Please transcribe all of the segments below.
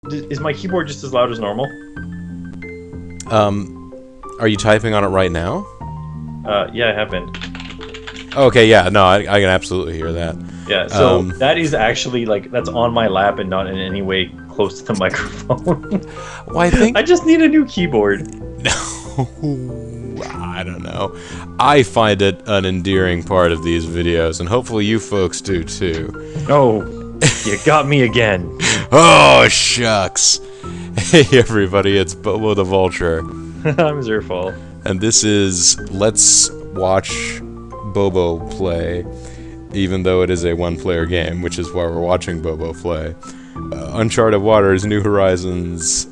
Is my keyboard just as loud as normal? Are you typing on it right now? Yeah, I have been. Okay, yeah, no, I can absolutely hear that. Yeah, so that is actually like that's on my lap and not in any way close to the microphone. Well, I think I just need a new keyboard. I don't know. I find it an endearing part of these videos, and hopefully you folks do too. Oh, you got me again. Oh, shucks. Hey everybody, it's BoboTheVulture. I'm Zerfall. And this is Let's Watch Bobo Play, even though it is a one-player game, which is why we're watching Bobo play. Uncharted Waters, New Horizons,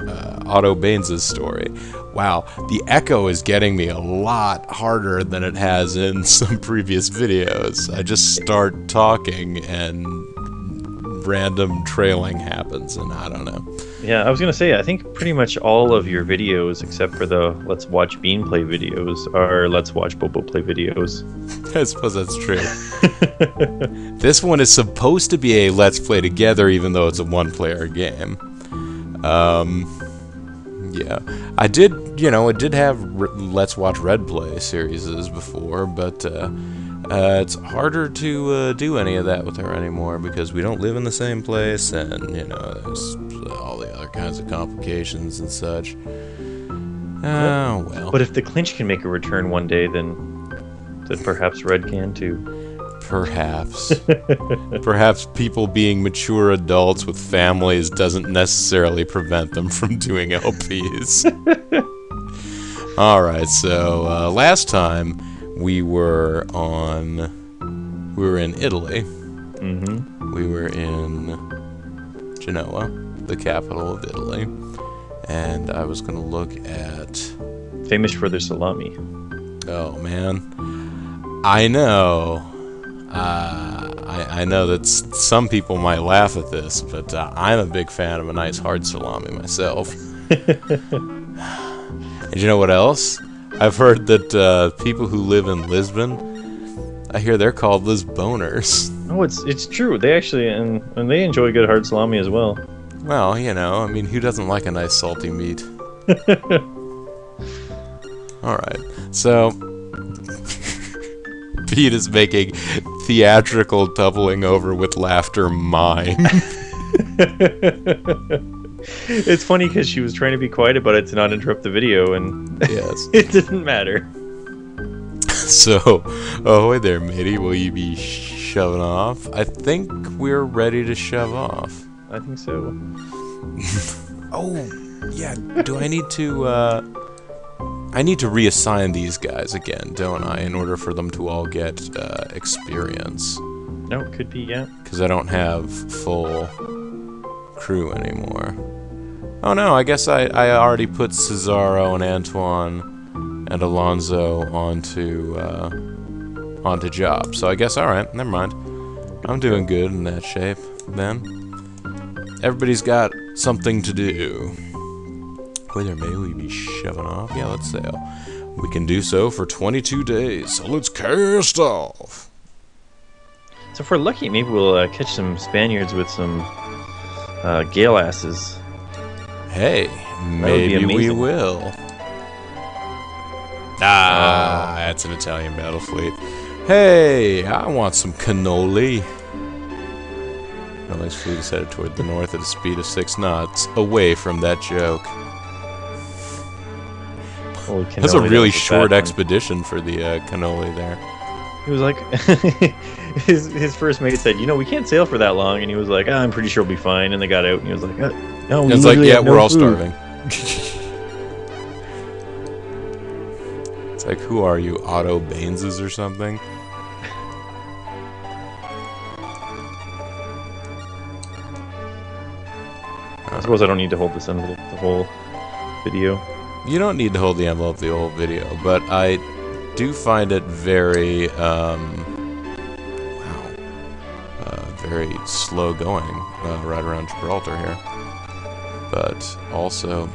Otto Baines' story. Wow, the echo is getting me a lot harder than it has in some previous videos. I just start talking and random trailing happens, and I don't know. Yeah, I was gonna say, I think pretty much all of your videos, except for the Let's Watch Bean Play videos, are Let's Watch Bobo Play videos. I suppose that's true. This one is supposed to be a Let's Play Together, even though it's a one-player game. Yeah. I did, it did have Let's Watch Red Play series before, but it's harder to do any of that with her anymore because we don't live in the same place, and, there's all the other kinds of complications and such. Oh, well. But if the clinch can make a return one day, then perhaps Red can too. Perhaps. Perhaps people being mature adults with families doesn't necessarily prevent them from doing LPs. Alright, so last time we were in Italy. Mm-hmm. We were in Genoa, the capital of Italy. And I was going to look at... Famous for their salami. Oh, man. I know. I know that some people might laugh at this, but I'm a big fan of a nice hard salami myself. And you know what else? I've heard that people who live in Lisbon, I hear they're called Lisboners. Oh, it's true. They actually, and they enjoy good hard salami as well. Well, I mean, who doesn't like a nice salty meat? Alright, so... Pete is making theatrical doubling over with laughter mime. It's funny because she was trying to be quiet about it to not interrupt the video, and yes, it didn't matter. So, ahoy there, matey. Will you be shoving off? I think we're ready to shove off. I think so. Oh, yeah. Do I need to, I need to reassign these guys again, don't I, in order for them to all get experience. No, it could be, yeah. Because I don't have full crew anymore. Oh no, I guess I already put Cesaro and Antoine and Alonso onto job. So I guess, alright, never mind. I'm doing good in that shape, then. Everybody's got something to do. Whether may we be shoving off? Yeah, let's sail. We can do so for 22 days, so let's cast off. So if we're lucky, maybe we'll catch some Spaniards with some gale asses. Hey, maybe we will. That's an Italian battle fleet. Hey, I want some cannoli. Italy's fleet is headed toward the north at a speed of 6 knots, away from that joke. That's a really short expedition for the cannoli there. He was like, his first mate said, we can't sail for that long, and he was like, I'm pretty sure we'll be fine, and they got out, and he was like, no, it's like, yeah, we're all starving. It's like, who are you, Otto Baines or something? I suppose I don't need to hold this envelope the whole video. You don't need to hold the envelope the whole video, but I do find it very, very slow going right around Gibraltar here. But also,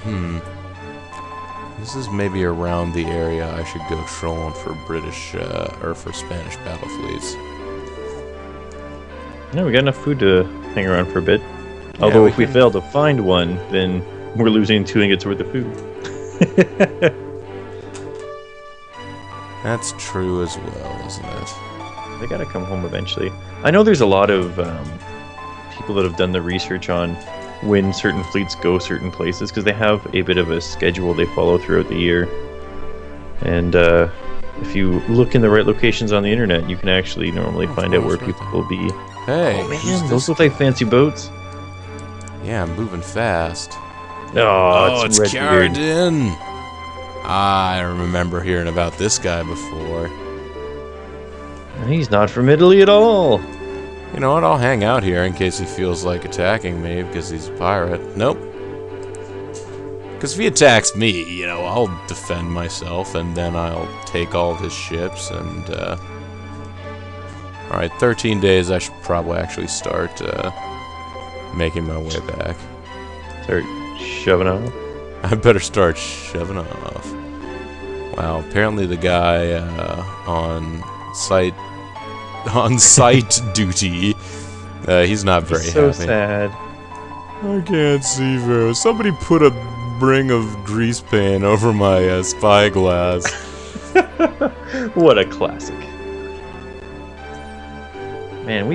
this is maybe around the area I should go trolling for British, or for Spanish battle fleets. Yeah, we got enough food to hang around for a bit. Although if we fail to find one, then we're losing 2 ingots worth of food. That's true as well, isn't it? They gotta come home eventually. I know there's a lot of people that have done the research on when certain fleets go certain places, because they have a bit of a schedule they follow throughout the year. And if you look in the right locations on the internet, you can actually normally find out where people will be. Hey, oh man, those look like fancy boats. Yeah, I'm moving fast. Oh, it's Carradine. I remember hearing about this guy before. He's not from Italy at all. You know what? I'll hang out here in case he feels like attacking me because he's a pirate. Nope. Because if he attacks me, you know, I'll defend myself and then I'll take all of his ships and, Alright, 13 days, I should probably actually start, making my way back. Start shoving off? I better start shoving off. Wow, apparently the guy, on site duty, he's not very happy. So sad. I can't see very. Somebody put a ring of grease paint over my spyglass. What a classic. Man,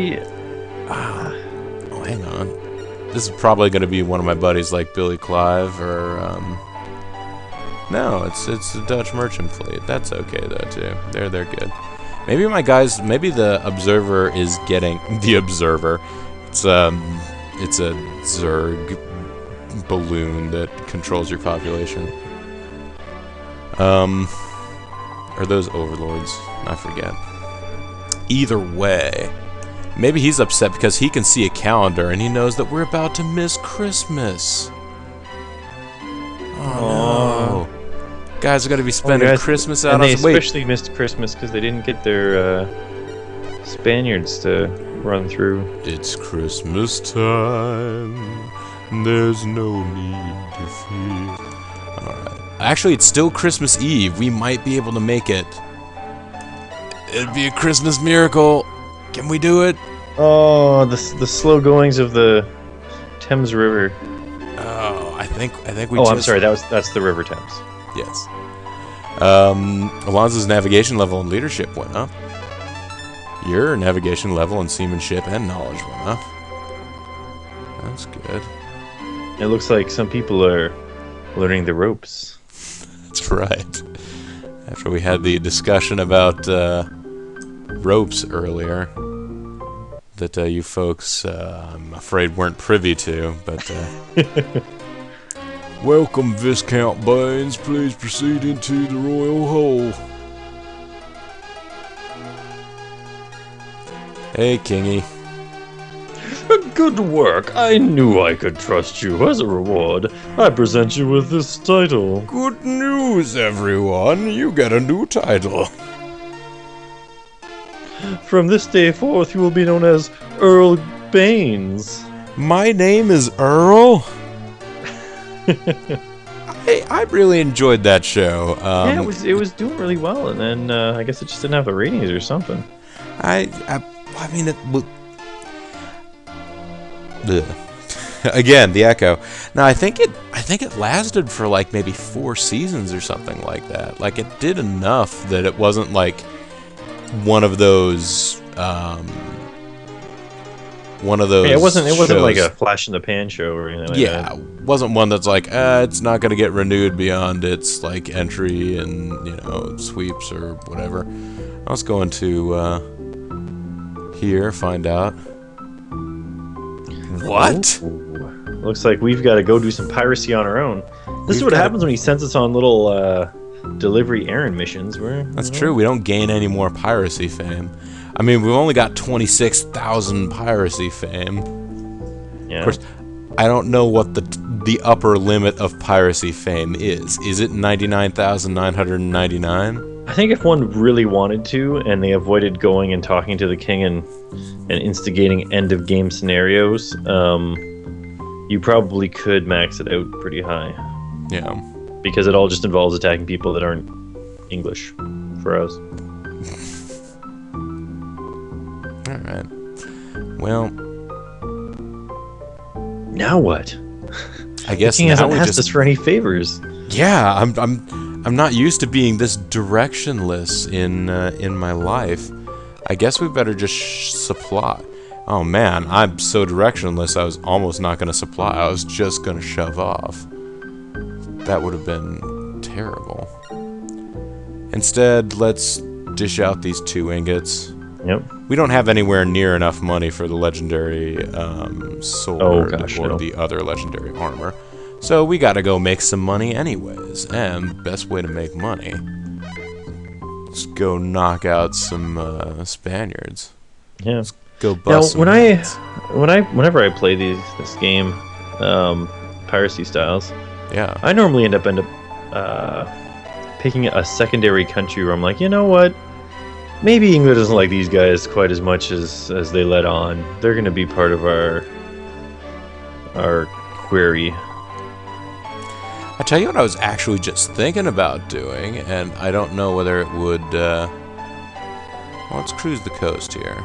oh, hang on. This is probably going to be one of my buddies like Billy Clive or, no, it's a Dutch merchant fleet. That's okay, though, too. They're good. Maybe my guys, maybe the Observer is getting... The Observer. It's a Zerg balloon that controls your population. Or those Overlords. I forget. Either way, maybe he's upset because he can see a calendar and he knows that we're about to miss Christmas. Oh, no. Guys are going to be spending Christmas out on... And they especially missed Christmas because they didn't get their Spaniards to run through. It's Christmas time. There's no need to fear. Alright. Actually, it's still Christmas Eve. We might be able to make it. It'd be a Christmas miracle. Can we do it? Oh, the slow goings of the Thames River. Oh, I think we. Oh, I'm sorry. That's the River Thames. Yes. Alonso's navigation level and leadership went up. Your navigation level and seamanship and knowledge went up. That's good. It looks like some people are learning the ropes. That's right. After we had the discussion about ropes earlier, that you folks, I'm afraid, weren't privy to, but... Welcome, Viscount Baines. Please proceed into the royal hall. Hey, Kingy. Good work. I knew I could trust you. As a reward, I present you with this title. Good news, everyone. You get a new title. From this day forth, you will be known as Earl Baines. My name is Earl? I really enjoyed that show. Yeah, it was doing really well, and then I guess it just didn't have the ratings or something. I mean, it. Again, the echo. Now, I think it lasted for like maybe 4 seasons or something like that. Like it did enough that it wasn't like one of those. Yeah, it wasn't like a flash in the pan show or anything like that. Yeah, wasn't one that's like, it's not going to get renewed beyond its like entry and, you know, sweeps or whatever. I was going to here find out. What? Ooh. Looks like we've got to go do some piracy on our own. This is what happens when he sends us on little delivery errand missions. That's true. We don't gain any more piracy fame. I mean, we've only got 26,000 piracy fame. Yeah. Of course, I don't know what the upper limit of piracy fame is. Is it 99,999? I think if one really wanted to, and they avoided going and talking to the king and instigating end-of-game scenarios, you probably could max it out pretty high. Yeah. Because it all just involves attacking people that aren't English for us. Alright. Well... Now what? I guess The king now hasn't we asked us just... for any favors. Yeah, I'm not used to being this directionless in my life. I guess we better just supply. Oh man, I'm so directionless I was almost not going to supply. I was just going to shove off. That would have been terrible. Instead, let's dish out these 2 ingots. Yep. We don't have anywhere near enough money for the legendary sword or the other legendary armor. So we gotta go make some money anyways. And best way to make money, let's go knock out some Spaniards. Yeah. Let's go bust now, some heads. whenever I play this game, piracy styles, Yeah. I normally end up picking a secondary country where I'm like, you know what? Maybe England doesn't like these guys quite as much as they let on. They're going to be part of our query. I tell you what I was actually just thinking about doing, and I don't know whether it would... well, let's cruise the coast here.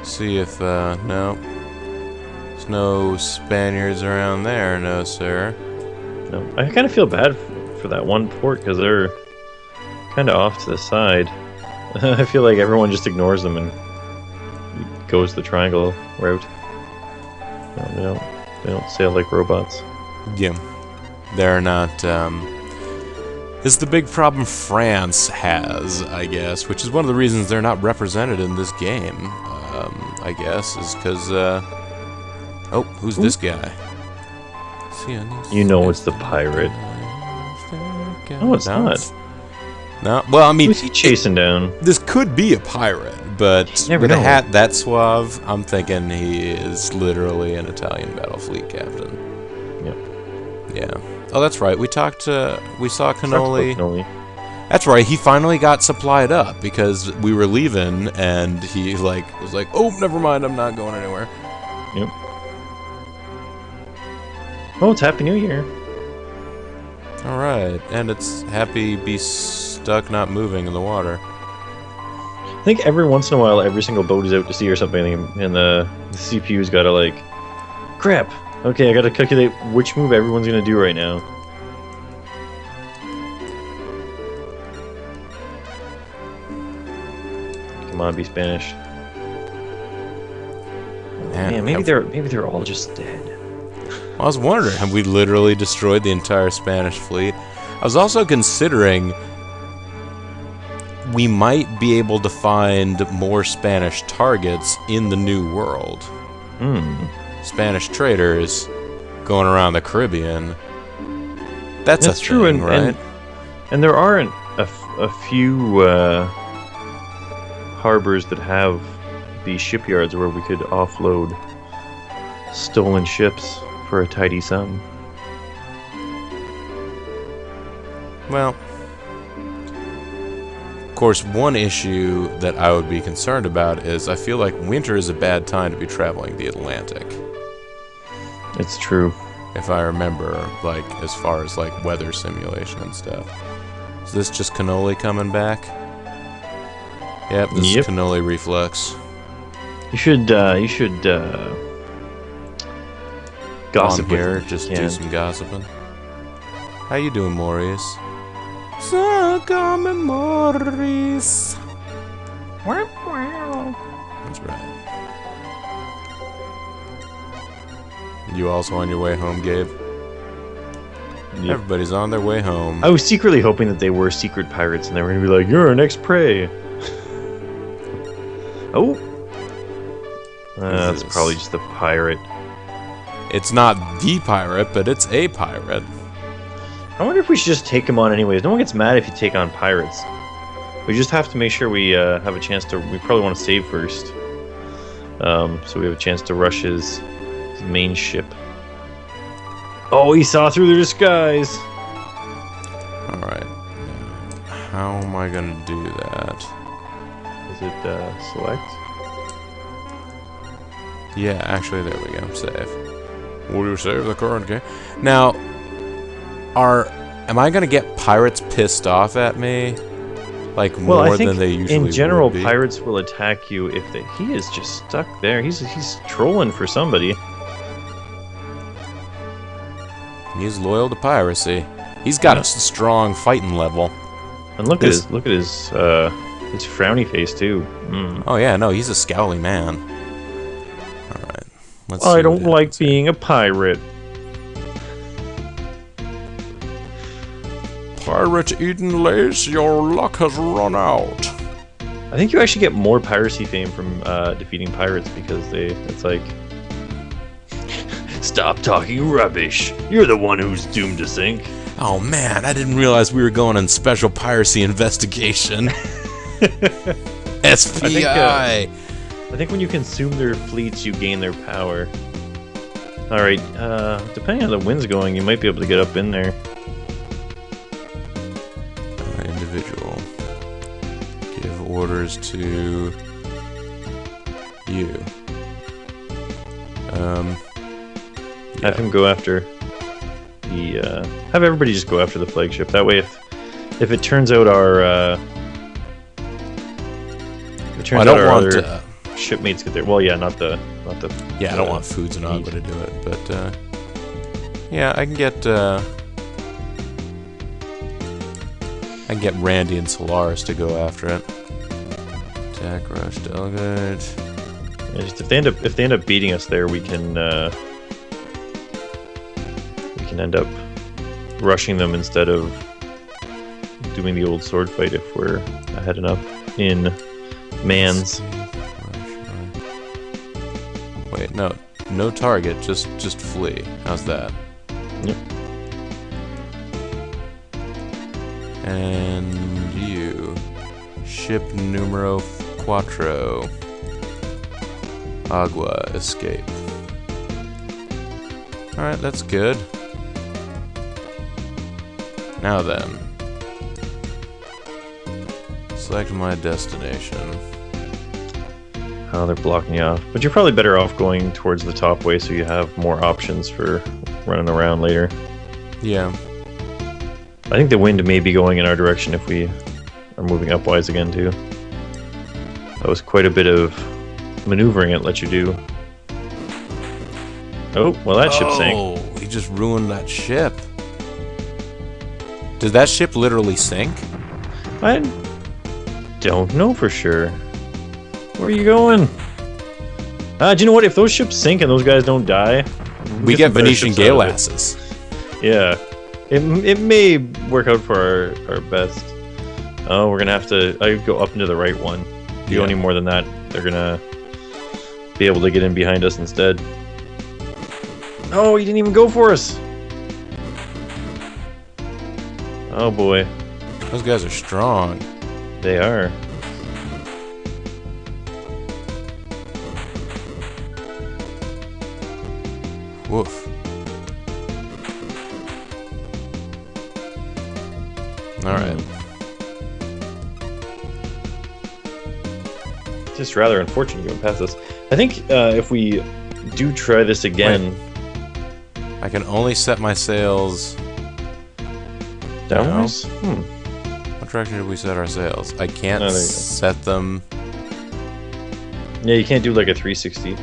See if... no. There's no Spaniards around there, no sir. No, I kind of feel bad for that one port because they're kind of off to the side. I feel like everyone just ignores them and goes the triangle route. No, they don't sail like robots. Yeah. They're not, this is the big problem France has, I guess, which is one of the reasons they're not represented in this game, I guess, is because, oh, who's this guy? You know it's the pirate. No, it's not. No, well, I mean... Who's he chasing down? This could be a pirate, but with a hat that suave, I'm thinking he is literally an Italian battle fleet captain. Yep. Yeah. Oh, that's right. We saw Cannoli. That's right. He finally got supplied up because we were leaving, and he was like, "Oh, never mind. I'm not going anywhere." Yep. Oh, it's Happy New Year. All right, and it's happy be stuck not moving in the water. I think every once in a while, every single boat is out to sea or something, and the CPU's got to like, crap. Okay, I got to calculate which move everyone's gonna do right now. Come on, be Spanish. Man, maybe they're all just dead. I was wondering, have we literally destroyed the entire Spanish fleet? I was also considering we might be able to find more Spanish targets in the New World. Spanish traders going around the Caribbean. That's true, thing, right? And there aren't a few harbors that have these shipyards where we could offload stolen ships for a tidy sum. Well, of course, one issue that I would be concerned about is I feel like winter is a bad time to be traveling the Atlantic. It's true. If I remember, like, as far as, like, weather simulation and stuff. Is this just cannoli coming back? Yep, this is cannoli reflux. You should gossip here, just do some gossiping. How you doing, Maurice? Come Maurice. That's right. You also on your way home, Gabe? Yep. Everybody's on their way home. I was secretly hoping that they were secret pirates and they were going to be like, "You're our next prey." Oh. That's probably just a pirate. It's not the pirate, but it's a pirate. I wonder if we should just take him on anyways. No one gets mad if you take on pirates. We just have to make sure we have a chance to... We probably want to save first. So we have a chance to rush his main ship. Oh, he saw through the disguise! Alright. How am I going to do that? Is it select? Yeah, actually, there we go. Save. Will you save the current game? Now, am I gonna get pirates pissed off at me like Well, I more think than they usually in general, would be. pirates will attack you if they. He is just stuck there. He's trolling for somebody. He's loyal to piracy. He's got a strong fighting level. And look at his frowny face too. Mm. Oh yeah, no, he's a scowly man. All right, let's. I see don't what like happens here. being a pirate. Pirate Idin Leis, your luck has run out. I think you actually get more piracy fame from defeating pirates because it's like, stop talking rubbish. You're the one who's doomed to sink. Oh man, I didn't realize we were going on special piracy investigation. SPI. I think when you consume their fleets, you gain their power. All right, depending on the wind's going, you might be able to get up in there. Individual. Give orders to you. Have him go after the. Have everybody just go after the flagship. That way, if it turns out our. If it turns out our other shipmates get there. Well, yeah, not the. Yeah, I don't want Foods and Agua to do it, but yeah, I can get Randy and Solaris to go after it. Attack, rush, delegate. Yeah, just if they end up beating us there, we can end up rushing them instead of doing the old sword fight if we're ahead enough in mans. Wait, no target, just flee. How's that? Yep. And you, ship numero cuatro, Agua, escape. All right, that's good. Now then, select my destination. Oh, they're blocking you off. But you're probably better off going towards the top way so you have more options for running around later. Yeah. I think the wind may be going in our direction if we are moving upwise again, too. That was quite a bit of maneuvering it let you do. Oh, well that ship sank. Oh, he just ruined that ship. Did that ship literally sink? I don't know for sure. Where are you going? Do you know what? If those ships sink and those guys don't die, We get some better Venetian ships out gale of it. asses. Yeah. It may work out for our best. Oh, we're gonna have to go up into the right one. If you go any more than that, they're gonna be able to get in behind us instead. Oh, he didn't even go for us! Oh boy. Those guys are strong. They are. Woof. Alright. Just rather unfortunate going past us. I think if we do try this again... I can only set my sails... Downwards? What direction did we set our sails? I can't there you go. set them... Yeah, you can't do like a 360.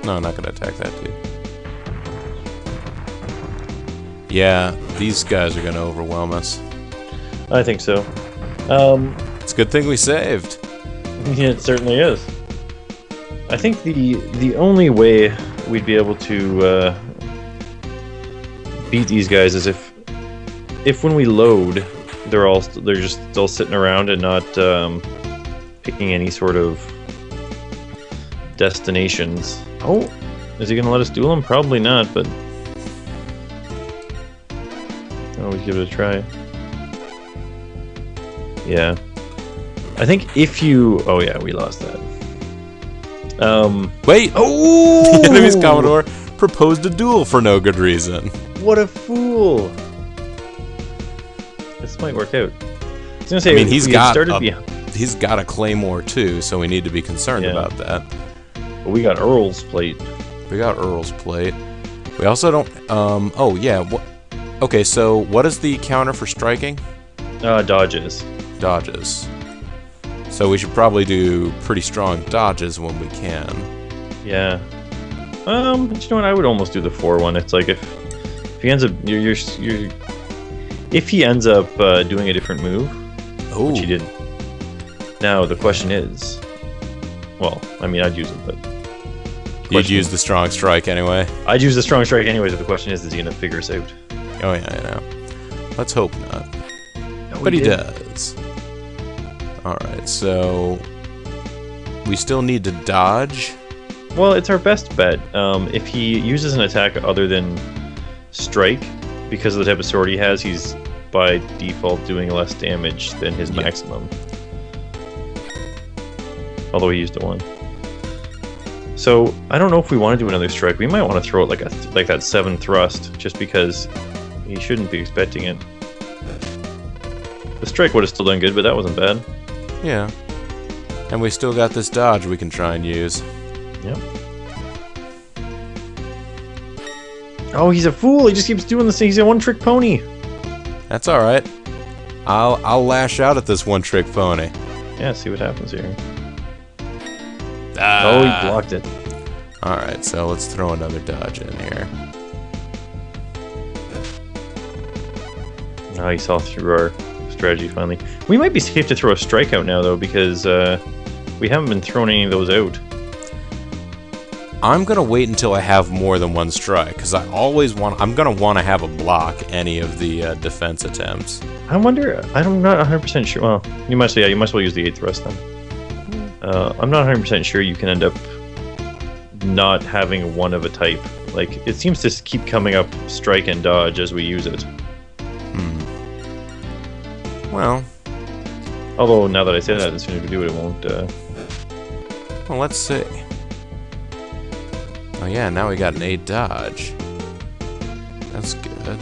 No, I'm not gonna attack that dude. Yeah, these guys are gonna overwhelm us. I think so. It's a good thing we saved. Yeah, it certainly is. I think the only way we'd be able to beat these guys is if when we load, they're just still sitting around and not picking any sort of destinations. Oh, is he gonna let us duel them? Probably not, but always give it a try. Yeah. I think if you... Oh yeah, we lost that. Wait! Oh! The enemy's Commodore proposed a duel for no good reason. What a fool! This might work out. I was gonna say, I mean, he's got a claymore too, so we need to be concerned about that. But we got Earl's plate. We got Earl's plate. We also don't... oh, yeah. Okay, so what is the counter for striking? Dodges. Dodges. So we should probably do pretty strong dodges when we can. Yeah. But you know what? I would almost do the 4-1. It's like if he ends up... if he ends up doing a different move, which he didn't. Now, the question is... Well, I mean, I'd use it, but... You'd use the strong strike anyway. I'd use the strong strike anyway, but the question is he going to figure us out? Oh, yeah, I know. Let's hope not. No, but he does. Alright, so... we still need to dodge? Well, it's our best bet. If he uses an attack other than strike, because of the type of sword he has, he's by default doing less damage than his maximum. Although he used a 1. So, I don't know if we want to do another strike. We might want to throw it like that 7 thrust, just because he shouldn't be expecting it. The strike would have still done good, but that wasn't bad. Yeah. And we still got this dodge we can try and use. Yep. Oh, he's a fool! He just keeps doing this thing. He's a one-trick pony! That's alright. I'll lash out at this one-trick pony. Yeah, see what happens here. Ah. Oh, he blocked it. Alright, so let's throw another dodge in here. Oh, he saw through our strategy finally. We might be safe to throw a strike out now, though, because we haven't been throwing any of those out. I'm gonna wait until I have more than one strike, because I'm gonna want to have a block any of the defense attempts. I wonder, I'm not 100% sure. Well, you might as well use the 8th thrust then. I'm not 100% sure you can end up not having one of a type. Like, it seems to keep coming up strike and dodge as we use it. Well... although, now that I say that, as soon as we do it, it won't... Well, let's see. Oh yeah, now we got an 8 dodge. That's good.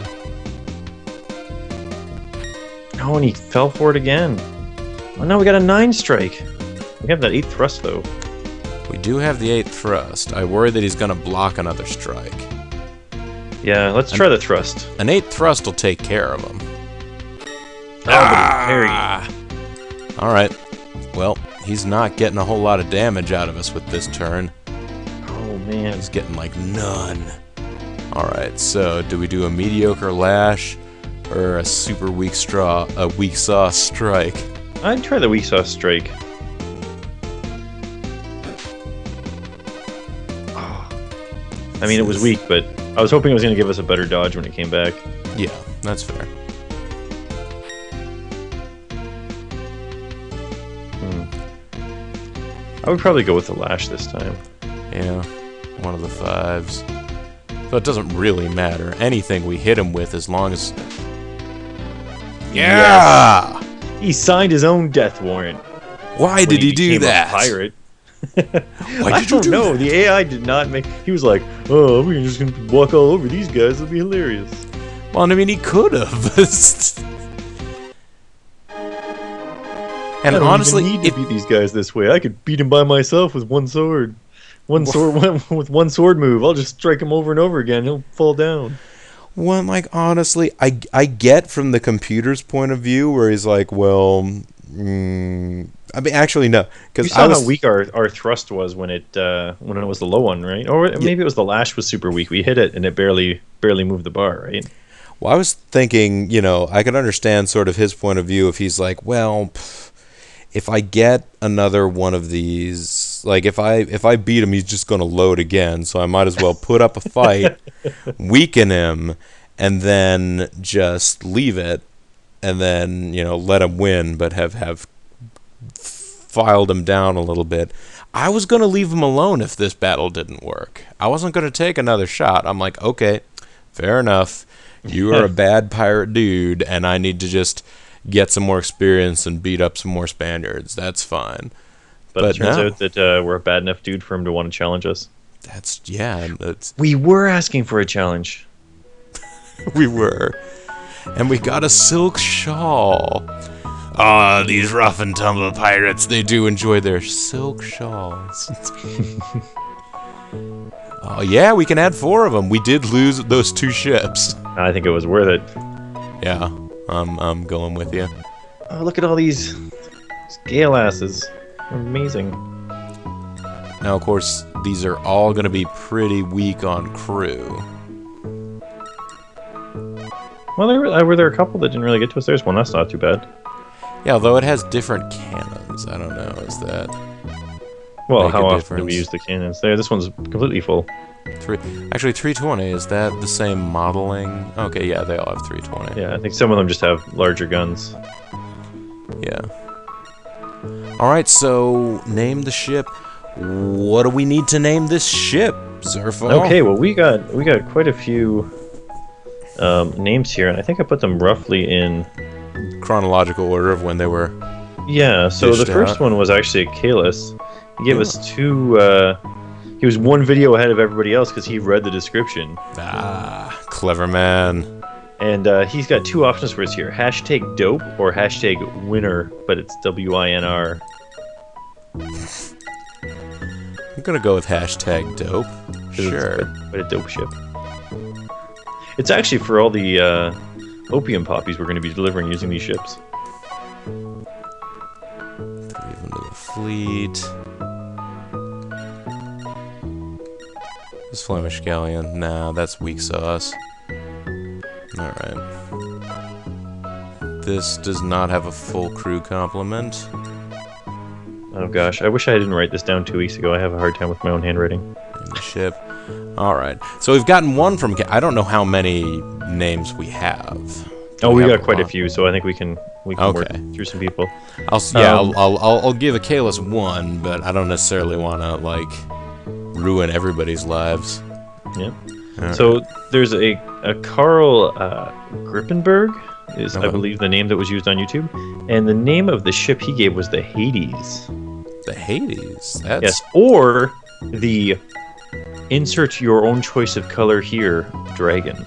Oh, and he fell for it again. Oh, now we got a 9 strike. We have that 8th thrust, though. We do have the 8th thrust. I worry that he's going to block another strike. Yeah, let's try the thrust. An 8th thrust will take care of him. Ah! Alright. Well, he's not getting a whole lot of damage out of us with this turn. Oh, man. He's getting, like, none. Alright, so do we do a mediocre lash or a super weak saw strike? I'd try the weak saw strike. I mean, it was weak, but I was hoping it was going to give us a better dodge when it came back. Yeah, that's fair. I would probably go with the lash this time. Yeah, one of the 5s. So it doesn't really matter. Anything we hit him with as long as... Yeah! Yes! He signed his own death warrant. Why did he do that? A pirate. Why did you do know. that? The AI did not make... He was like, oh, we're just going to walk all over these guys. It'll be hilarious. Well, I mean, he could have. And I don't honestly, even need to beat these guys this way. I could beat him by myself with one sword. With one sword move. I'll just strike him over and over again. He'll fall down. Well, like, honestly, I get from the computer's point of view where he's like, well... I mean, actually, no. You saw how weak our thrust was when it was the low one, right? Or maybe it was the lash was super weak. We hit it and it barely moved the bar, right? Well, I was thinking, I could understand sort of his point of view if he's like, well... if I get another one of these, like if I beat him, he's just going to load again. So I might as well put up a fight, weaken him, and then just leave it, and then let him win, but have filed him down a little bit. I was going to leave him alone if this battle didn't work. I wasn't going to take another shot. I'm like, okay, fair enough. You are a bad pirate dude, and I need to just get some more experience and beat up some more Spaniards. That's fine. But it turns out that we're a bad enough dude for him to want to challenge us. We were asking for a challenge. We were. And we got a silk shawl. Ah, these rough and tumble pirates, they do enjoy their silk shawls. Oh yeah, we can add 4 of them. We did lose those 2 ships. I think it was worth it. Yeah, I'm going with you. Oh, look at all these scale asses. Amazing. Now, of course, these are all going to be pretty weak on crew. Well, were there a couple that didn't really get to us? There's one. That's not too bad. Yeah, although it has different cannons. I don't know. Is that... Well, make how a often do we difference? use the cannons there? This one's completely full. Actually, 320, is that the same modeling? Okay, yeah, they all have 320. Yeah, I think some of them just have larger guns. Yeah. Alright, so name the ship. What do we need to name this ship, Zerfo? Okay, well we got quite a few names here, and I think I put them roughly in Chronological order of when they were... Yeah, so the dished first out. one was actually Kalis. He gave us 2 he was 1 video ahead of everybody else because he read the description. Ah, clever man. And he's got 2 options for us here. Hashtag dope or hashtag winner, but it's WINR. I'm gonna go with hashtag dope. 'Cause Sure. It's quite a dope ship. It's actually for all the opium poppies we're going to be delivering using these ships. 3 of them to the fleet. This Flemish galleon, nah, that's weak sauce. Alright. This does not have a full crew complement. Oh gosh, I wish I didn't write this down 2 weeks ago. I have a hard time with my own handwriting. In the ship. Alright. So we've gotten 1 from... I don't know how many names we have. Do Oh, we have got quite a lot? few, so I think we can work Okay. through some people. I'll give a Kalis 1, but I don't necessarily want to, like, ruin everybody's lives. Yeah. Alright. So there's a Carl Grippenberg is, I Okay. believe, the name that was used on YouTube, and the name of the ship he gave was the Hades. The Hades. That's... Yes, or the insert your own choice of color here dragon.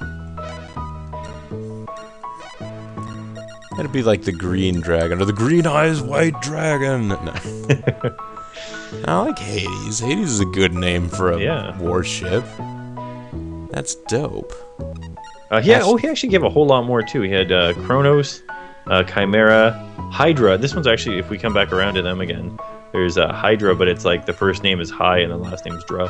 It'd be like the green dragon, or the green eyes white dragon. No. I like Hades. Hades is a good name for a warship. That's dope. He actually gave a whole lot more too. He had Kronos, Chimera, Hydra. This one's actually, if we come back around to them again, there's Hydra, but it's like the first name is High and the last name is Dra.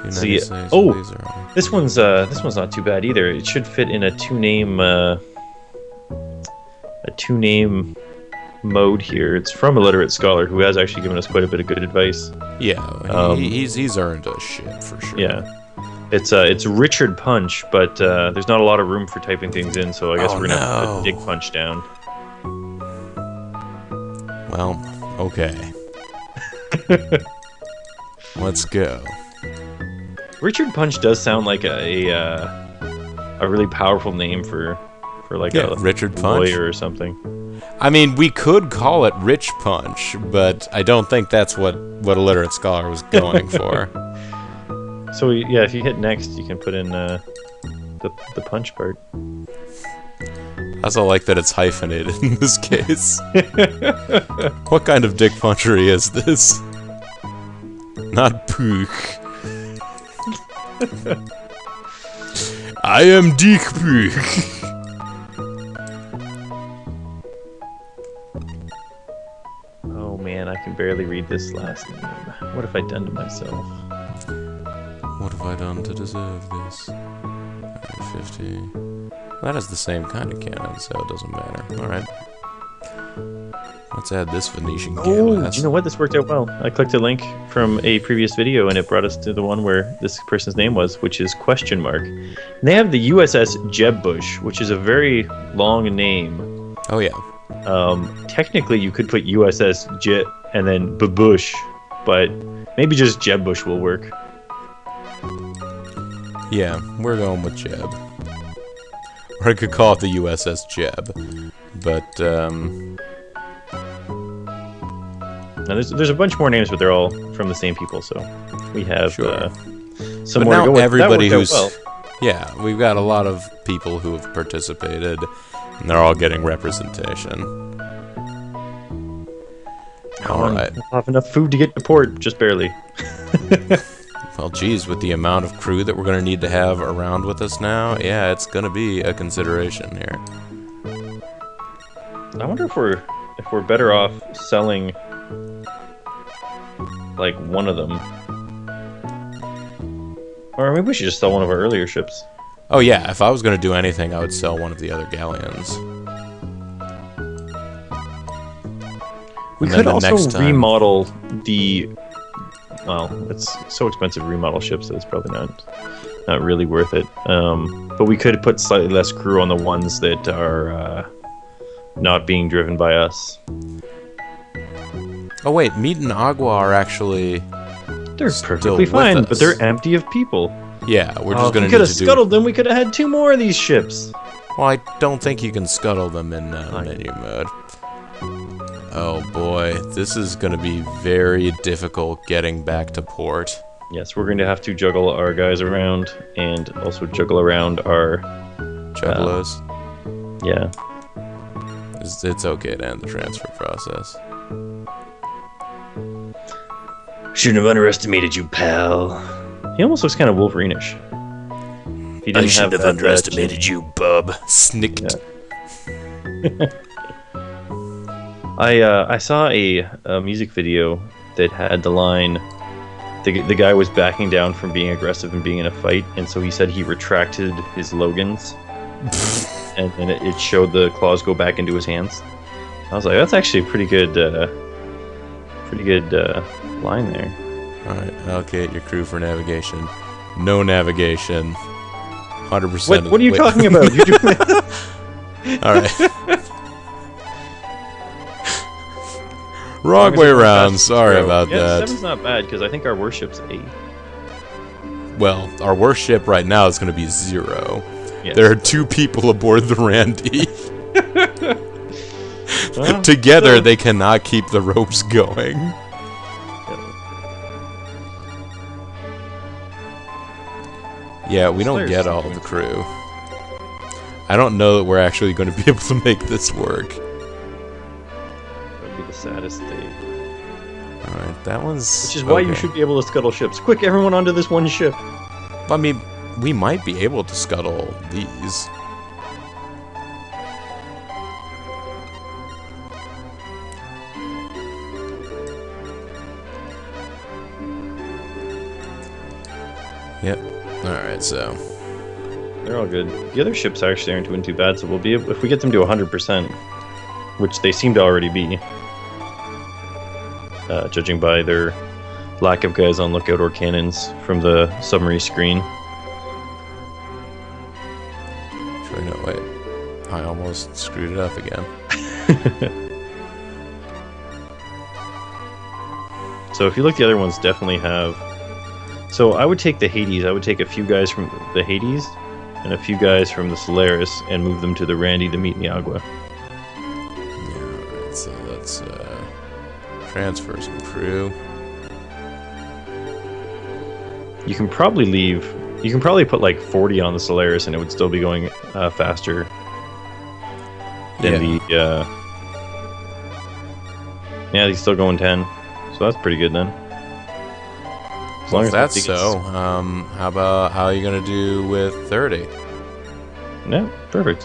See, 296, oh, these are... this one's not too bad either. It should fit in a two-name mode here. It's from Illiterate Scholar, who has actually given us quite a bit of good advice. Yeah, he's earned a ship for sure. Yeah, it's Richard Punch, but there's not a lot of room for typing things in, so I guess we're gonna have to put Dig Punch down. Well, okay. Let's go. Richard Punch does sound like a really powerful name for like a Richard Punch lawyer or something. I mean, we could call it Rich Punch, but I don't think that's what Illiterate Scholar was going for. So yeah, if you hit next, you can put in the punch part. I also like that it's hyphenated in this case. What kind of dick punchery is this? Not Puch. I am Dick Puch. Oh man, I can barely read this last name. What have I done to myself? What have I done to deserve this? 50. That is the same kind of cannon, so it doesn't matter. Alright. Let's add this Venetian Oh, you know what? This worked out well. I clicked a link from a previous video, and it brought us to the one where this person's name was, which is question mark. And they have the USS Jebbush, which is a very long name. Oh yeah. Technically, you could put USS Jet and then Babush, but maybe just Jebbush will work. Yeah, we're going with Jeb. Or I could call it the USS Jeb. But, Now, there's a bunch more names, but they're all from the same people, so we have Sure. some but more to now go with. everybody That worked who's... out well. Yeah, we've got a lot of people who have participated, and they're all getting representation. Alright. I'll have enough food to get to port, just barely. Well, geez, with the amount of crew that we're going to need to have around with us now, yeah, it's going to be a consideration here. I wonder if we're better off selling like one of them. Or maybe we should just sell one of our earlier ships. Oh yeah, if I was going to do anything, I would sell one of the other galleons. We could also remodel the... Well, it's so expensive to remodel ships that it's probably not really worth it. But we could put slightly less crew on the ones that are not being driven by us. Oh wait, Meat and Agua are actually... They're perfectly fine, but they're empty of people. Yeah, we're just going to need to do... If we could have scuttled them, we could have had 2 more of these ships. Well, I don't think you can scuttle them in menu mode. Oh boy, this is going to be very difficult getting back to port. Yes, we're going to have to juggle our guys around and also juggle around our... Juggalos? Yeah. It's okay to end the transfer process. Shouldn't have underestimated you, pal. He almost looks kind of Wolverine-ish. I shouldn't have underestimated you, bub. Snicked. Yeah. I saw a music video that had the line, the guy was backing down from being aggressive and being in a fight, and so he said he retracted his Logans, and it showed the claws go back into his hands. I was like, that's actually a pretty good line there. Alright, allocate your crew for navigation. No navigation. 100%. What are you talking about? You're doing Alright. Wrong way around. Sorry about that. 7's not bad, because I think our worship's 8. Well, our worst ship right now is going to be 0. Yes. There are 2 people aboard the Randy. Well, together, they cannot keep the ropes going. Yeah, we don't get all the crew. I don't know that we're actually going to be able to make this work. That'd be the saddest thing. Alright, that one's... Which is why you should be able to scuttle ships. Quick, everyone onto this one ship! I mean, we might be able to scuttle these. Yep. Alright, so... They're all good. The other ships actually aren't doing too bad, so we'll be able, if we get them to 100%, which they seem to already be, judging by their lack of guys on lookout or cannons from the submarine screen. Actually, no, wait. I almost screwed it up again. So if you look, the other ones definitely have... So I would take the Hades. I would take a few guys from the Hades and a few guys from the Solaris and move them to the Randy to meet Niagua. Yeah, alright, so let's transfer some crew. You can probably leave... You can probably put like 40 on the Solaris and it would still be going faster than the... Yeah, he's still going 10. So that's pretty good then. As long as that's so, how are you gonna do with 30? Yeah, perfect.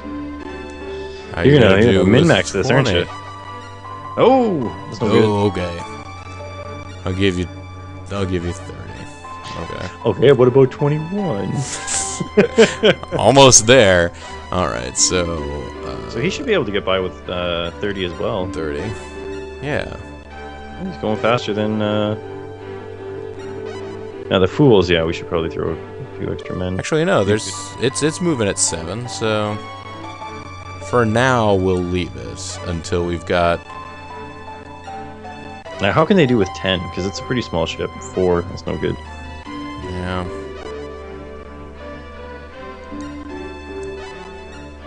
How you're gonna min-max this, aren't you? Oh, that's no good. Oh, okay. I'll give you 30. Okay. Okay, what about 21? Almost there. All right, so. So he should be able to get by with 30 as well. 30. Yeah. He's going faster than. Now the fools, yeah, we should probably throw a few extra men. Actually, no. It's moving at 7. So for now, we'll leave it until we've got. Now, how can they do with 10? Because it's a pretty small ship. 4, that's no good. Yeah.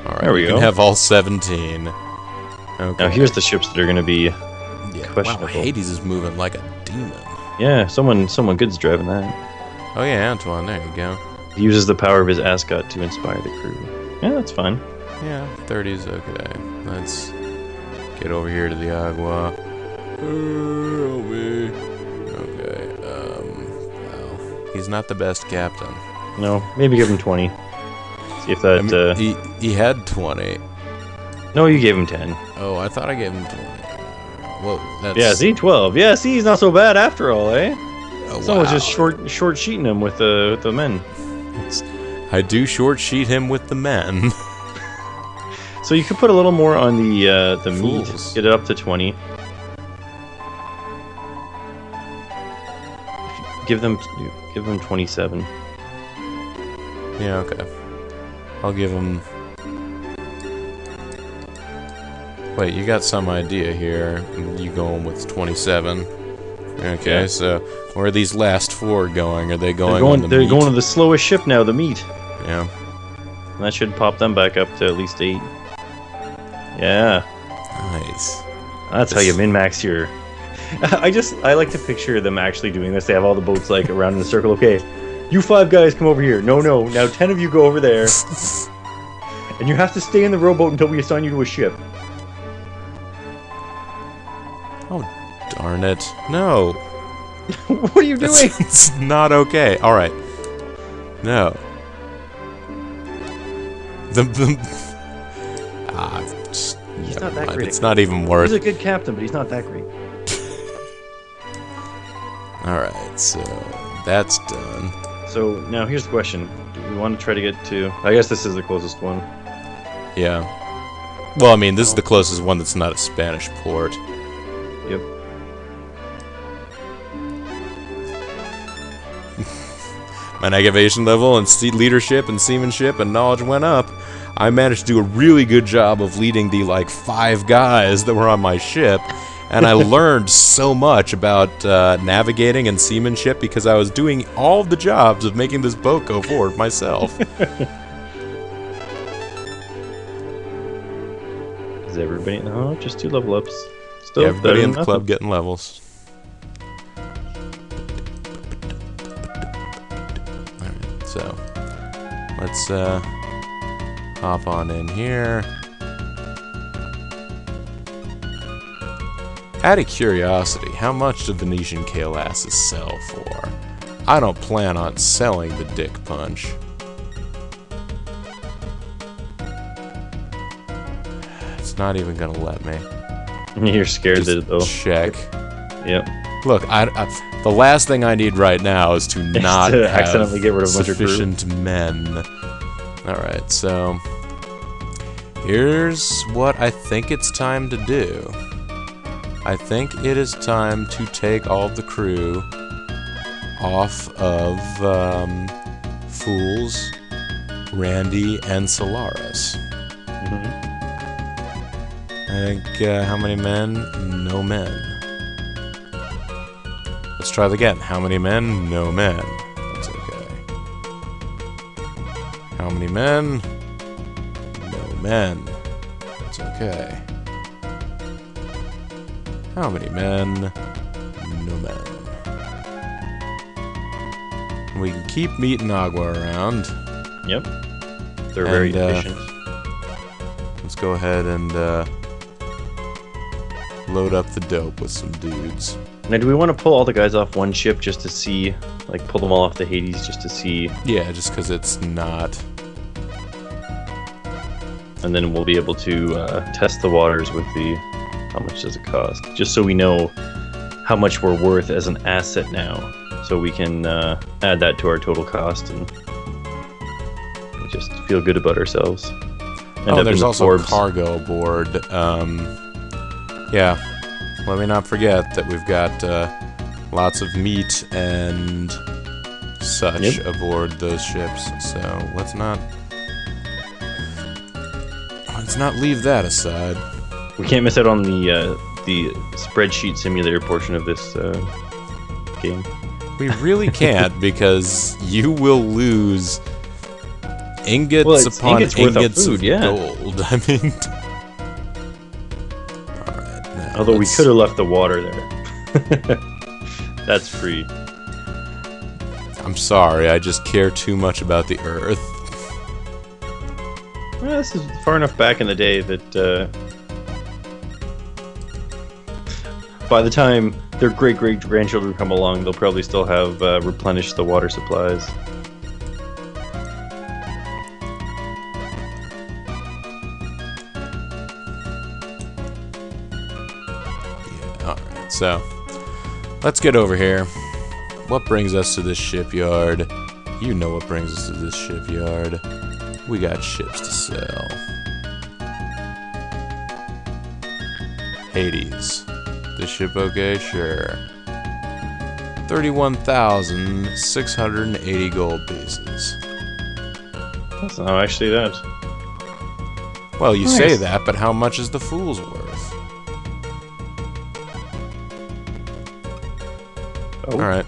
All right. There we go. Can have all 17. Okay. Now here's the ships that are going to be Wow, questionable. Hades is moving like a demon. Yeah, someone good's driving that. Oh yeah, Antoine, there you go. He uses the power of his ascot to inspire the crew. Yeah, that's fine. Yeah, 30's okay. Let's get over here to the Agua. Help me. Okay, well, he's not the best captain. No, maybe give him 20. See if that, I mean, he had 20. No, you gave him 10. Oh, I thought I gave him 20. Well, that's... Yeah, see, 12. Yeah, see, he's not so bad after all, eh? Oh, Someone's wow. just short sheeting him with the men. I do short sheet him with the men. So you could put a little more on the meat. Fools. Get it up to 20. Give them 27. Yeah, okay. I'll give him... Wait, you got some idea here. You going with 27. Okay, Yeah. so where are these last 4 going? Are they going They're on the they're meat? going to the slowest ship now, the meat. Yeah. And that should pop them back up to at least 8. Yeah. Nice. That's how you min-max your... I like to picture them actually doing this. They have all the boats like around in a circle. Okay, you 5 guys come over here. No, now 10 of you go over there. And you have to stay in the rowboat until we assign you to a ship. Oh, darn it. No. What are you doing? It's not okay. Alright. No. He's not that great. It's not even worth He's a good captain, but he's not that great. Alright, so that's done. So now here's the question: do we want to try to get to? I guess this is the closest one. Yeah. Well, I mean, this is the closest one that's not a Spanish port. Yep. My navigation level and leadership and seamanship and knowledge went up. I managed to do a really good job of leading the, like, 5 guys that were on my ship. And I learned so much about navigating and seamanship because I was doing all of the jobs of making this boat go forward myself. Is everybody? No, just 2 level ups. Still Yeah, everybody better in than the club nothing. getting levels. Alright, so let's hop on in here. Out of curiosity, how much do Venetian Kalasses sell for? I don't plan on selling the Dick Punch. It's not even gonna let me. You're scared Just that it'll check. Yep. Look, the last thing I need right now is to not to have accidentally get rid of a bunch of crew. sufficient men. Alright, so here's what I think it's time to do. I think it is time to take all of the crew off of Fools, Randy, and Solaris. I think, how many men? No men. Let's try it again. How many men? No men. That's okay. How many men? No men. That's okay. How many men? No men. We can keep Meat and Agua around. Yep. They're very And, efficient. Let's go ahead and load up the dope with some dudes. Now, do we want to pull all the guys off one ship just to see, like, pull them all off the Hades just to see, Yeah, just because it's not... and then we'll be able to test the waters with the, how much does it cost? Just so we know how much we're worth as an asset now, so we can add that to our total cost and just feel good about ourselves. End up in there's the also Forbes. cargo aboard. Yeah, let me not forget that we've got lots of meat and such aboard those ships. So let's not leave that aside. We can't miss out on the spreadsheet simulator portion of this game. We really can't because you will lose ingots Well, it's upon ingots worth of ingots food, of yeah. gold. I mean, all right. Now Although we let's- could have left the water there. That's free. I'm sorry, I just care too much about the Earth. Well, this is far enough back in the day that by the time their great-great-grandchildren come along, they'll probably still have replenished the water supplies. Yeah, alright, so let's get over here. What brings us to this shipyard? You know what brings us to this shipyard. We got ships to sell. Hades. This ship okay? Sure. 31,680 gold pieces. That's not actually that. Well, you Nice. say that, but how much is the Fool's worth? Oh, Alright.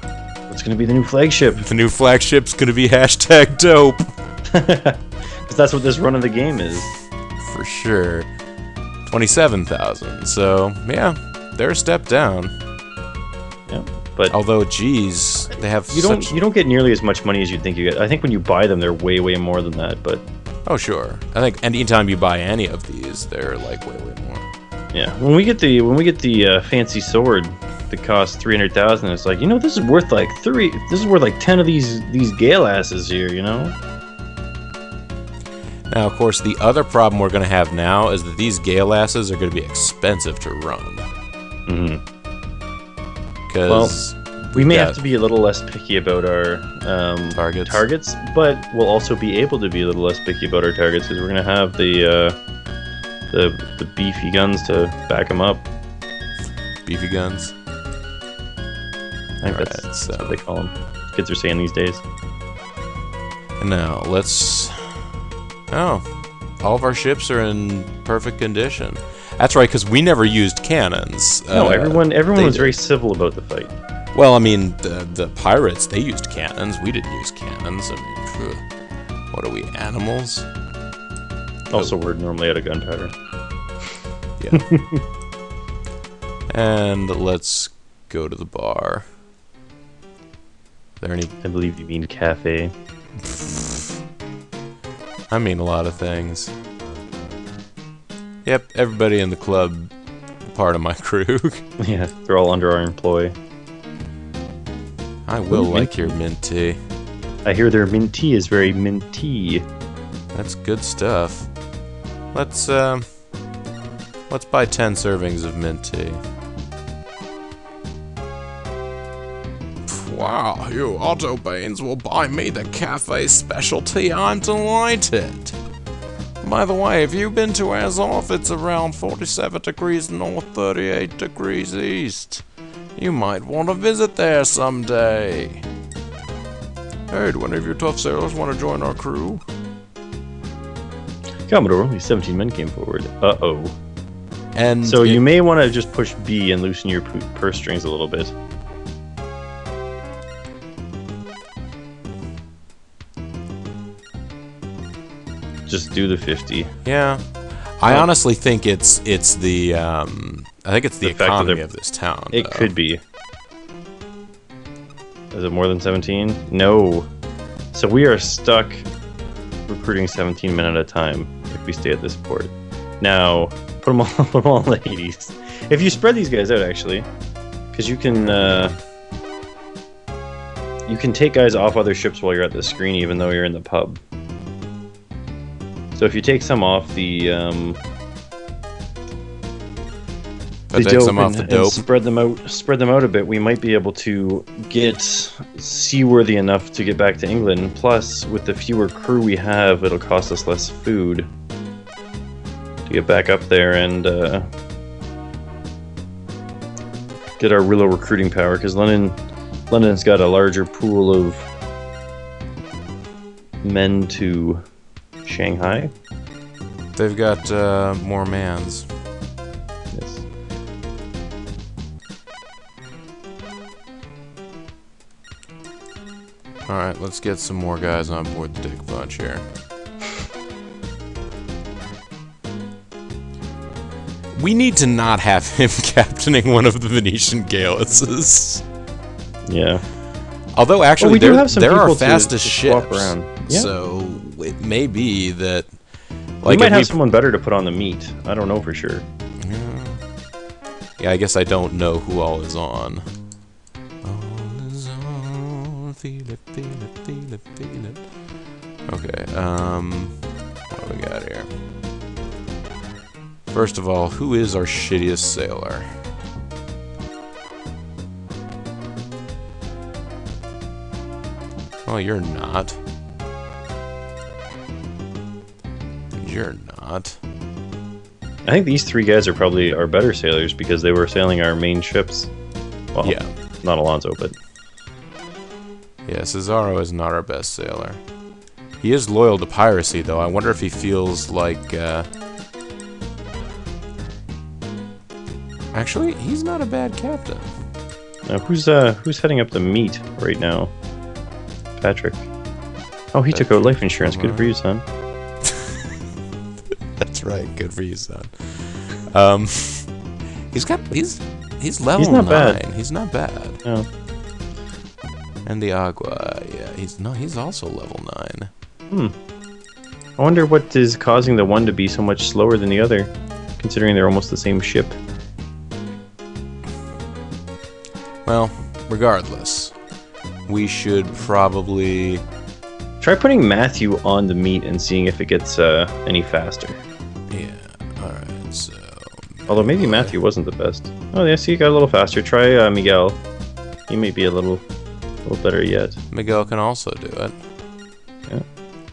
what's going to be the new flagship? The new flagship's gonna be hashtag dope. Because that's what this run of the game is. For sure. 27,000. So, yeah, they're a step down. Yeah, but Although, geez, they have you don't get nearly as much money as you'd think you get. I think when you buy them, they're way more than that. But Oh, sure. I think anytime you buy any of these, they're like way more. yeah, when we get the fancy sword that costs 300,000, it's like, this is worth like 10 of these Gale asses here, Now, of course, the other problem we're going to have now is that these Gale asses are going to be expensive to run. Mm-hmm. Because we may have to be a little less picky about our targets, but we'll also be able to be a little less picky about our targets because we're going to have the beefy guns to back them up. Beefy guns? I think that's what they call them. Kids are saying these days. And now, let's... Oh, all of our ships are in perfect condition. That's right, because we never used cannons. No, everyone was very civil about the fight. Well, I mean, the pirates, they used cannons. We didn't use cannons. I mean, what are we, animals? Also, we're normally out of gunpowder. Yeah. And let's go to the bar. Is there any... I believe you mean cafe. I mean a lot of things. Yep, everybody in the club, part of my crew. Yeah, they're all under our employ. I will like your mint tea. I hear their mint tea is very minty. That's good stuff. Let's buy 10 servings of mint tea. Wow, you Otto Baines will buy me the cafe specialty. I'm delighted. By the way, have you been to Azov? It's around 47 degrees north, 38 degrees east. You might want to visit there someday. Hey, do any of your tough sailors want to join our crew? Commodore, only 17 men came forward. Uh-oh. And so you may want to just push B and loosen your purse strings a little bit. Just do the 50. Yeah, I honestly think it's the I think it's the economy of this town. It could be. Is it more than 17? No. So we are stuck recruiting 17 men at a time if we stay at this port. Now put them all in the Hades. If you spread these guys out, actually, because you can take guys off other ships while you're at the screen, even though you're in the pub. So if you take some off the dope and spread them out a bit, we might be able to get seaworthy enough to get back to England. Plus, with the fewer crew we have, it'll cost us less food to get back up there and get our real recruiting power. Because London's got a larger pool of men to Shanghai. They've got more mans. Yes. Alright, let's get some more guys on board the Dick Bunch here. We need to not have him captaining one of the Venetian Galeasses. Yeah. Although, actually, do have some they're our people fastest to swap ships. around. Yeah. So, it may be that... We might have someone better to put on the meat. I don't know for sure. Yeah, I guess I don't know who all is on. All is on, feel it, feel it, feel it, feel it. Okay, what do we got here? First of all, who is our shittiest sailor? Oh, you're not. You're not. I think these three guys are probably our better sailors because they were sailing our main ships. Well, Yeah. not Alonso, but... Yeah, Cesaro is not our best sailor. He is loyal to piracy, though. I wonder if he feels like, Actually, he's not a bad captain. Now, who's heading up the meet right now? Patrick. Oh, he took out life insurance. Good for you, son. That's right. Good for you, son. He's level He's not 9. bad. He's not bad. No. And the Agua, yeah, he's also level 9. I wonder what is causing the one to be so much slower than the other, considering they're almost the same ship. Well, regardless, we should probably Try putting Matthew on the meet and seeing if it gets any faster. yeah. All right, so Although maybe Matthew wasn't the best. Oh, yeah, see, he got a little faster. Try Miguel. He may be a little better yet. Miguel can also do it. Yeah.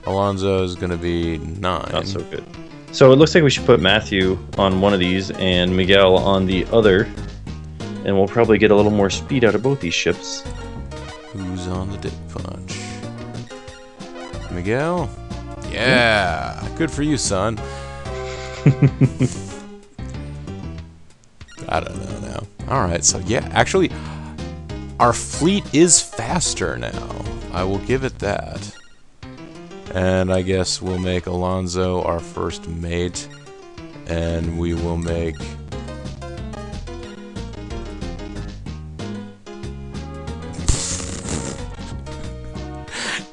Alonso is gonna be 9. Not so good. So it looks like we should put Matthew on one of these and Miguel on the other. And we'll probably get a little more speed out of both these ships. Who's on the dick punch? Miguel? Yeah. Good for you, son. I don't know now. Alright, so yeah, actually, our fleet is faster now. I will give it that. And I guess we'll make Alonso our first mate. And we will make...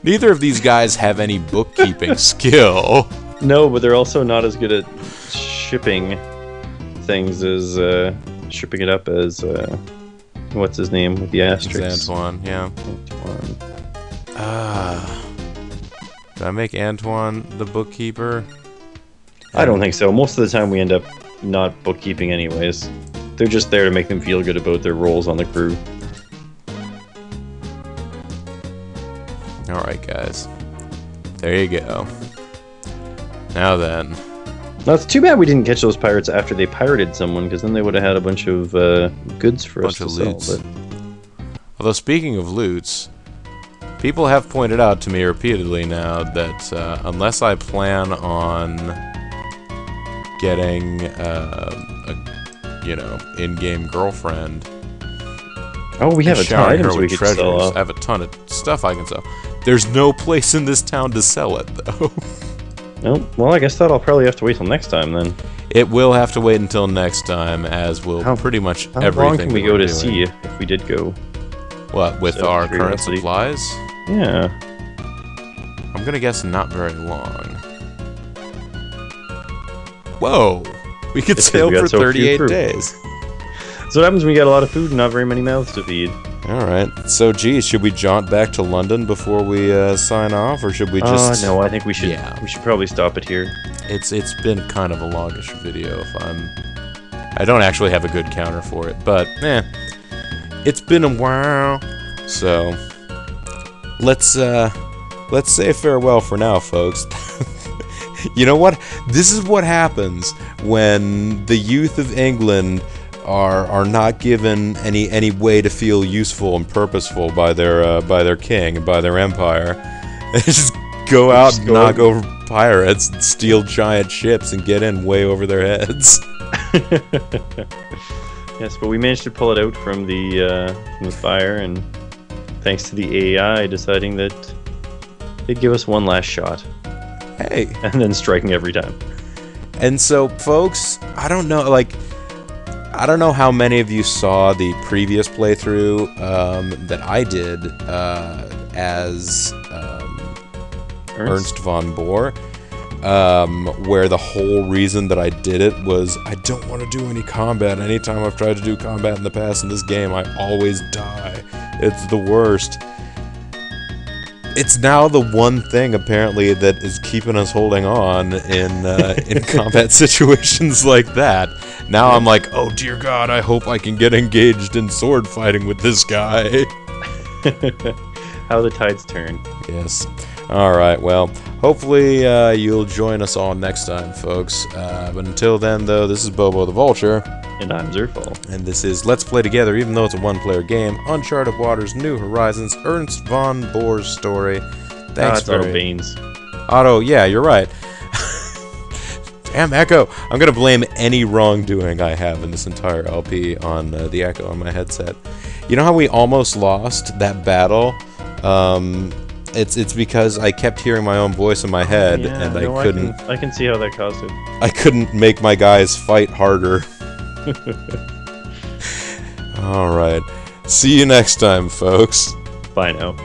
Neither of these guys have any bookkeeping skill. No, but they're also not as good at shipping things as shipping it up as what's his name with the asterisks? Antoine, yeah. Antoine. Did I make Antoine the bookkeeper? I don't think so. Most of the time we end up not bookkeeping anyways. They're just there to make them feel good about their roles on the crew. Alright, guys. There you go. Now then. Now, it's too bad we didn't catch those pirates after they pirated someone, because then they would have had a bunch of goods for us to sell. But... Although, speaking of loots, people have pointed out to me repeatedly now that unless I plan on getting a, in-game girlfriend... Oh, we have a ton of items we could sell off. I have a ton of stuff I can sell. There's no place in this town to sell it, though. Oh, well, I guess that'll probably have to wait till next time, then. It will have to wait until next time, as will pretty much everything. How long can we go to doing. see if we did go? What, with our current supplies? Yeah. I'm gonna guess not very long. Whoa! We could sail for 38 days. So what happens when we got a lot of food and not very many mouths to feed? Alright, so geez, should we jaunt back to London before we sign off, or should we just... no, I think we should, Yeah. we should probably stop it here. It's been kind of a longish video if I don't actually have a good counter for it, but, it's been a while. So, let's say farewell for now, folks. You know what? This is what happens when the youth of England are not given any way to feel useful and purposeful by their king and by their empire. They just go out and knock over pirates and steal giant ships and get in way over their heads. Yes, but we managed to pull it out from the fire, and thanks to the AI deciding that they'd give us one last shot. Hey, and then striking every time. And so, folks, I don't know how many of you saw the previous playthrough that I did as Ernst von Bohr, where the whole reason that I did it was I don't want to do any combat. Anytime I've tried to do combat in the past in this game, I always die. It's the worst. It's now the one thing, apparently, that is keeping us holding on in combat situations like that. Now I'm like, oh dear God, I hope I can get engaged in sword fighting with this guy. How the tides turn. Yes. Alright, well, hopefully you'll join us all next time, folks. But until then, though, this is BoboTheVulture. And I'm Zerfall. And this is Let's Play Together, even though it's a one-player game, Uncharted Waters, New Horizons, Ernst von Bohr's story. Thanks it's Otto Baines. Otto, yeah, you're right. Damn echo! I'm gonna blame any wrongdoing I have in this entire LP on the echo on my headset. You know how we almost lost that battle? It's because I kept hearing my own voice in my head, and I couldn't... I can see how that caused it. I couldn't make my guys fight harder. Alright. See you next time, folks. Bye now.